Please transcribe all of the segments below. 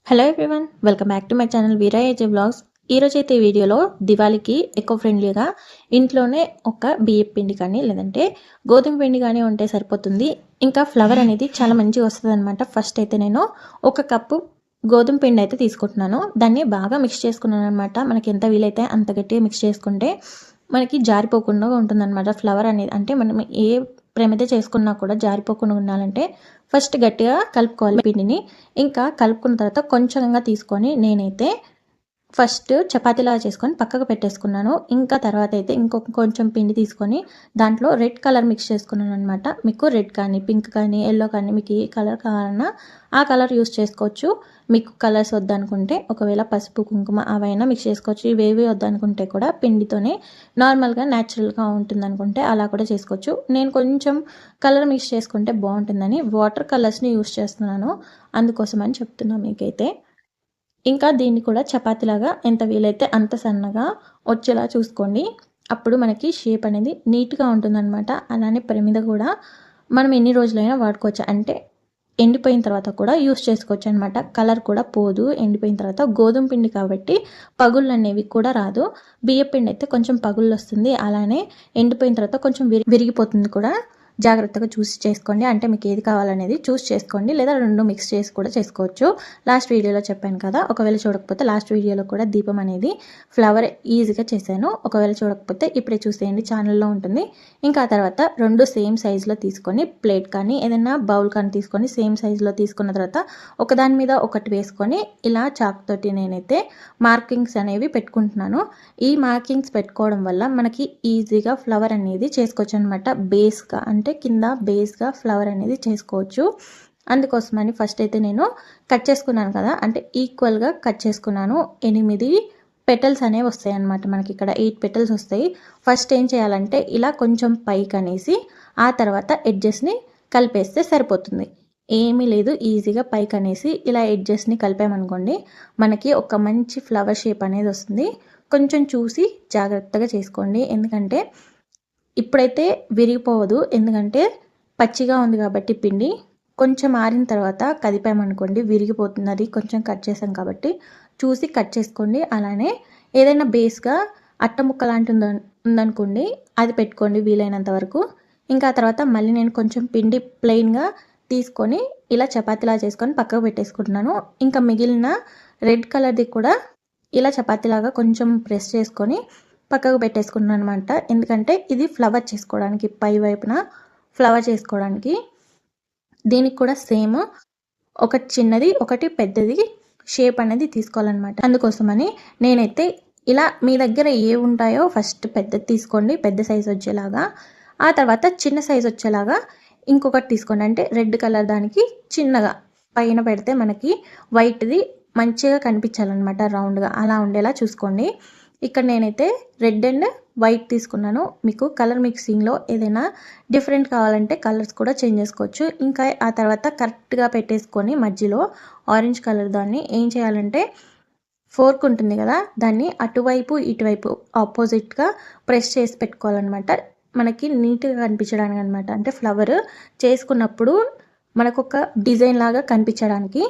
Hello everyone, welcome back to my channel Veera AJ vlogs. ఈరోజైతే ఈ వీడియోలో దివాళీకి ఎకో ఫ్రెండ్లీగా ఇంట్లోనే ఒక బియ్యం పిండి కానీ లేదంటే గోధుమ పిండి కానీ ఉంటే సరిపోతుంది. ఇంకా ఫ్లవర్ అనేది చాలా మంచిగా వస్తుంది అనమాట. ఫస్ట్ అయితే నేను ఒక కప్పు గోధుమ పిండి అయితే తీసుకుంటున్నాను. దాన్ని బాగా మిక్స్ చేసుకున్నాను అనమాట. మనకి ఎంత వీలైతే అంత గట్టిగా మిక్స్ చేసుకుంటే మనకి జారిపోకుండా ఉంటుందన్నమాట ఫ్లవర్ అనేది. అంటే మనం ఏ ప్రమిద చేసుకున్నా కూడా జారిపోకుండా ఉండాలంటే ఫస్ట్ గట్టిగా కలుపుకోవాలి పిండిని. ఇంకా కలుపుకున్న తర్వాత కొంచెంగా తీసుకొని నేనైతే ఫస్ట్ చపాతీలాగా చేసుకొని పక్కకు పెట్టేసుకున్నాను. ఇంకా తర్వాత అయితే ఇంకొక కొంచెం పిండి తీసుకొని దాంట్లో రెడ్ కలర్ మిక్స్ చేసుకున్నాను అనమాట. మీకు రెడ్ కానీ పింక్ కానీ ఎల్లో కానీ మీకు ఏ కలర్ కావాలన్నా ఆ కలర్ యూస్ చేసుకోవచ్చు. మీకు కలర్స్ వద్దనుకుంటే ఒకవేళ పసుపు కుంకుమ అవైనా మిక్స్ చేసుకోవచ్చు. ఇవేవి వద్దనుకుంటే కూడా పిండితోనే నార్మల్గా న్యాచురల్గా ఉంటుంది అనుకుంటే అలా కూడా చేసుకోవచ్చు. నేను కొంచెం కలర్ మిక్స్ చేసుకుంటే బాగుంటుందని వాటర్ కలర్స్ని యూస్ చేస్తున్నాను. అందుకోసమని చెప్తున్నాను మీకైతే. ఇంకా దీన్ని కూడా చపాతీలాగా ఎంత వీలైతే అంత సన్నగా వచ్చేలా చూసుకోండి. అప్పుడు మనకి షేప్ అనేది నీట్గా ఉంటుందన్నమాట. అలానే ప్రమిద కూడా మనం ఎన్ని రోజులైనా వాడుకోవచ్చు. అంటే ఎండిపోయిన తర్వాత కూడా యూస్ చేసుకోవచ్చు అనమాట. కలర్ కూడా పోదు ఎండిపోయిన తర్వాత. గోధుమ పిండి కాబట్టి పగుళ్ళు అనేవి కూడా రాదు. బియ్య పిండి అయితే కొంచెం పగుళ్ళు వస్తుంది. అలానే ఎండిపోయిన తర్వాత కొంచెం విరిగిపోతుంది కూడా. జాగ్రత్తగా చూసి చేసుకోండి. అంటే మీకు ఏది కావాలనేది చూస్ చేసుకోండి. లేదా రెండు మిక్స్ చేసి కూడా చేసుకోవచ్చు. లాస్ట్ వీడియోలో చెప్పాను కదా, ఒకవేళ చూడకపోతే లాస్ట్ వీడియోలో కూడా దీపం అనేది ఫ్లవర్ ఈజీగా చేశాను. ఒకవేళ చూడకపోతే ఇప్పుడే చూసేయండి, ఛానల్లో ఉంటుంది. ఇంకా తర్వాత రెండు సేమ్ సైజులో తీసుకొని ప్లేట్ కానీ ఏదైనా బౌల్ కానీ తీసుకొని సేమ్ సైజులో తీసుకున్న తర్వాత ఒకదాని మీద ఒకటి వేసుకొని ఇలా చాక్ తోటి నేనైతే మార్కింగ్స్ అనేవి పెట్టుకుంటున్నాను. ఈ మార్కింగ్స్ పెట్టుకోవడం వల్ల మనకి ఈజీగా ఫ్లవర్ అనేది చేసుకోవచ్చు అనమాట. బేస్గా అంటే కింద బేస్గా ఫ్లవర్ అనేది చేసుకోవచ్చు. అందుకోసమని ఫస్ట్ అయితే నేను కట్ చేసుకున్నాను కదా, అంటే ఈక్వల్గా కట్ చేసుకున్నాను. 8 పెటల్స్ అనేవి వస్తాయి అన్నమాట. మనకి ఇక్కడ 8 పెటల్స్ వస్తాయి. ఫస్ట్ ఏం చేయాలంటే ఇలా కొంచెం పైకి అనేసి ఆ తర్వాత ఎడ్జెస్ని కలిపేస్తే సరిపోతుంది. ఏమీ లేదు, ఈజీగా పైకి అనేసి ఇలా ఎడ్జెస్ని కలిపామనుకోండి మనకి ఒక మంచి ఫ్లవర్ షేప్ అనేది వస్తుంది. కొంచెం చూసి జాగ్రత్తగా చేసుకోండి, ఎందుకంటే ఇప్పుడైతే విరిగిపోవద్దు. ఎందుకంటే పచ్చిగా ఉంది కాబట్టి పిండి కొంచెం ఆరిన తర్వాత కదిపామనుకోండి విరిగిపోతుంది. అది కొంచెం కట్ చేసాం కాబట్టి చూసి కట్ చేసుకోండి. అలానే ఏదైనా బేస్గా అట్ట ముక్క లాంటి ఉందనుకోండి అది పెట్టుకోండి వీలైనంత వరకు. ఇంకా తర్వాత మళ్ళీ నేను కొంచెం పిండి ప్లెయిన్గా తీసుకొని ఇలా చపాతీలా చేసుకొని పక్కకు పెట్టేసుకుంటున్నాను. ఇంకా మిగిలిన రెడ్ కలర్ది కూడా ఇలా చపాతీలాగా కొంచెం ప్రెస్ చేసుకొని పక్కకు పెట్టేసుకున్నాను అనమాట. ఎందుకంటే ఇది ఫ్లవర్ చేసుకోవడానికి, పై వైపున ఫ్లవర్ చేసుకోవడానికి. దీనికి కూడా సేమ్ ఒకటి చిన్నది ఒకటి పెద్దది షేప్ అనేది తీసుకోవాలన్నమాట. అందుకోసమని నేనైతే ఇలా మీ దగ్గర ఏ ఉంటాయో ఫస్ట్ పెద్దది తీసుకోండి, పెద్ద సైజు వచ్చేలాగా. ఆ తర్వాత చిన్న సైజు వచ్చేలాగా ఇంకొకటి తీసుకోండి. అంటే రెడ్ కలర్ దానికి చిన్నగా పైన పెడితే మనకి వైట్ది మంచిగా కనిపించాలన్నమాట, రౌండ్గా అలా ఉండేలా చూసుకోండి. ఇక్కడ నేనైతే రెడ్ అండ్ వైట్ తీసుకున్నాను. మీకు కలర్ మిక్సింగ్లో ఏదైనా డిఫరెంట్ కావాలంటే కలర్స్ కూడా చేంజ్ చేసుకోవచ్చు. ఇంకా ఆ తర్వాత కరెక్ట్గా పెట్టేసుకొని మధ్యలో ఆరెంజ్ కలర్ దాన్ని ఏం చేయాలంటే ఫోర్క్ ఉంటుంది కదా, దాన్ని అటువైపు ఇటువైపు ఆపోజిట్గా ప్రెస్ చేసి పెట్టుకోవాలన్నమాట. మనకి నీట్గా కనిపించడానికి అనమాట. అంటే ఫ్లవర్ చేసుకున్నప్పుడు మనకు ఒక డిజైన్ లాగా కనిపించడానికి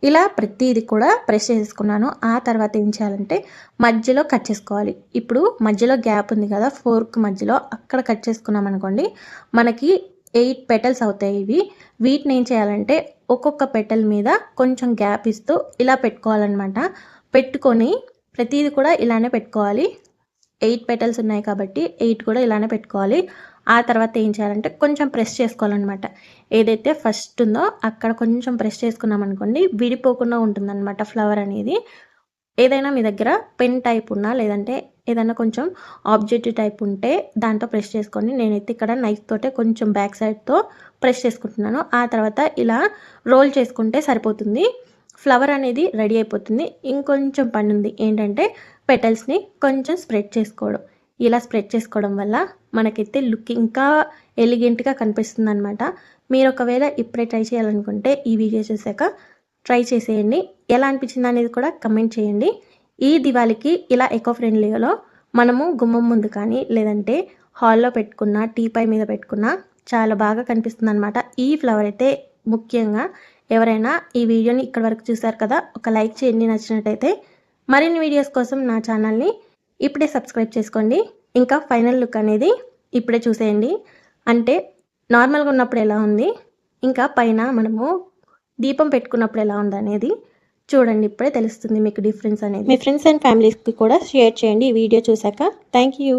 ఇలా ప్రతిది కూడా ప్రెస్ చేసుకున్నాను. ఆ తర్వాత ఏం చేయాలంటే మధ్యలో కట్ చేసుకోవాలి. ఇప్పుడు మధ్యలో గ్యాప్ ఉంది కదా ఫోర్క్ మధ్యలో, అక్కడ కట్ చేసుకున్నాం అనుకోండి మనకి 8 పెటల్స్ అవుతాయి ఇవి. వీటిని ఏం చేయాలంటే ఒక్కొక్క పెటల్ మీద కొంచెం గ్యాప్ ఇస్తూ ఇలా పెట్టుకోవాలన్నమాట. పెట్టుకొని ప్రతిది కూడా ఇలానే పెట్టుకోవాలి. 8 పెటల్స్ ఉన్నాయి కాబట్టి 8 కూడా ఇలానే పెట్టుకోవాలి. ఆ తర్వాత ఏం చేయాలంటే కొంచెం ప్రెస్ చేసుకోవాలన్నమాట. ఏదైతే ఫస్ట్ ఉందో అక్కడ కొంచెం ప్రెస్ చేసుకున్నాం అనుకోండి విడిపోకుండా ఉంటుందన్నమాట ఫ్లవర్ అనేది. ఏదైనా మీ దగ్గర పెన్ టైప్ ఉన్నా లేదంటే ఏదైనా కొంచెం ఆబ్జెక్ట్ టైప్ ఉంటే దాంతో ప్రెస్ చేసుకోండి. నేనైతే ఇక్కడ నైఫ్ తోటే కొంచెం బ్యాక్ సైడ్తో ప్రెస్ చేసుకుంటున్నాను. ఆ తర్వాత ఇలా రోల్ చేసుకుంటే సరిపోతుంది. ఫ్లవర్ అనేది రెడీ అయిపోతుంది. ఇంకొంచెం పని ఉంది, ఏంటంటే పెటల్స్ని కొంచెం స్ప్రెడ్ చేసుకోవడం. ఇలా స్ప్రెడ్ చేసుకోవడం వల్ల మనకైతే లుక్ ఇంకా ఎలిగెంట్గా కనిపిస్తుంది అనమాట. మీరు ఒకవేళ ఇప్పుడే ట్రై చేయాలనుకుంటే ఈ వీడియో చూసాక ట్రై చేసేయండి. ఎలా అనిపించింది అనేది కూడా కమెంట్ చేయండి. ఈ దివాళీకి ఇలా ఎకో ఫ్రెండ్లీలో మనము గుమ్మం ముందు కానీ లేదంటే హాల్లో పెట్టుకున్న టీపై మీద పెట్టుకున్న చాలా బాగా కనిపిస్తుంది అనమాట. ఈ ఫ్లవర్ అయితే ముఖ్యంగా ఎవరైనా ఈ వీడియోని ఇక్కడ వరకు చూసారు కదా, ఒక లైక్ చేయండి నచ్చినట్టయితే. మరిన్ని వీడియోస్ కోసం నా ఛానల్ని ఇప్పుడే సబ్స్క్రైబ్ చేసుకోండి. ఇంకా ఫైనల్ లుక్ అనేది ఇప్పుడే చూసేయండి. అంటే నార్మల్గా ఉన్నప్పుడు ఎలా ఉంది, ఇంకా పైన మనము దీపం పెట్టుకున్నప్పుడు ఎలా ఉంది అనేది చూడండి. ఇప్పుడే తెలుస్తుంది మీకు డిఫరెన్స్ అనేది. మీ ఫ్రెండ్స్ అండ్ ఫ్యామిలీస్కి కూడా షేర్ చేయండి ఈ వీడియో చూసాక. Thank you.